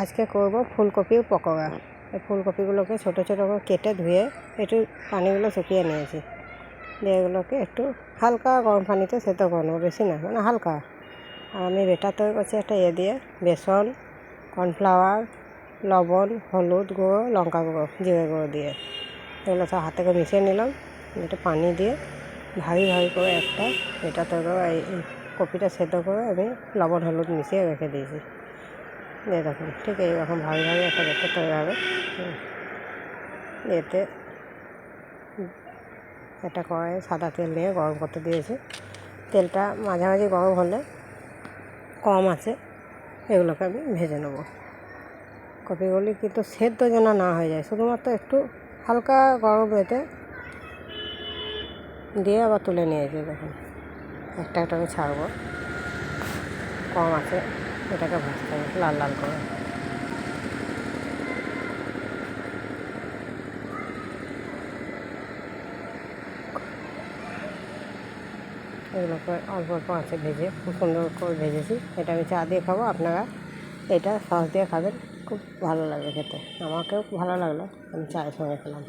আজকে করব ফুলকপির পকোড়া। এই ফুলকপিগুলোকে ছোটো ছোটো করে কেটে ধুয়ে একটু পানিগুলো শুকিয়ে নিয়েছি। দিয়ে এগুলোকে একটু হালকা গরম পানিতে সেদ্ধ করে নেবো, বেশি না, মানে হালকা। আর আমি বেটার তৈরি করছি একটা দিয়ে বেসন, কর্নফ্লাওয়ার, লবণ, হলুদ গুঁড়ো, লঙ্কা গুঁড়ো, জিরে গুঁড়ো দিয়ে এগুলো সব হাতে করে মিশিয়ে নিলাম। একটু পানি দিয়ে ভারী ভারী করে একটা বেটার তৈরি করে এই কপিটা সেদ্ধ করে আমি লবণ হলুদ মিশিয়ে রেখে দিয়েছি। দিয়ে দেখুন ঠিক এইরকম ভারী ভারী একটা বেটার তৈরি হবে। এতে একটা কড়াইয়ে সাদা তেল নিয়ে গরম করতে দিয়েছি। তেলটা মাঝামাঝি গরম হলে কম আছে এগুলোকে আমি ভেজে নেব। কপিগুলি কিন্তু সেদ্ধ যেন না হয়ে যায়, শুধুমাত্র একটু হালকা গরম এতে দিয়ে আবার তুলে নিয়েছি। দেখুন একটা একটা আমি ছাড়বো, কম আছে, এটাকে ভাজতে হবে লাল লাল করে। এগুলোকে অল্প অল্প আছে ভেজে খুব সুন্দর করে ভেজেছি। এটা আমি চা দিয়ে খাবো, আপনারা এটা সস দিয়ে খাবেন, খুব ভালো লাগে খেতে। আমাকেও ভালো লাগলো, আমি চায়ের সঙ্গে খেলাম।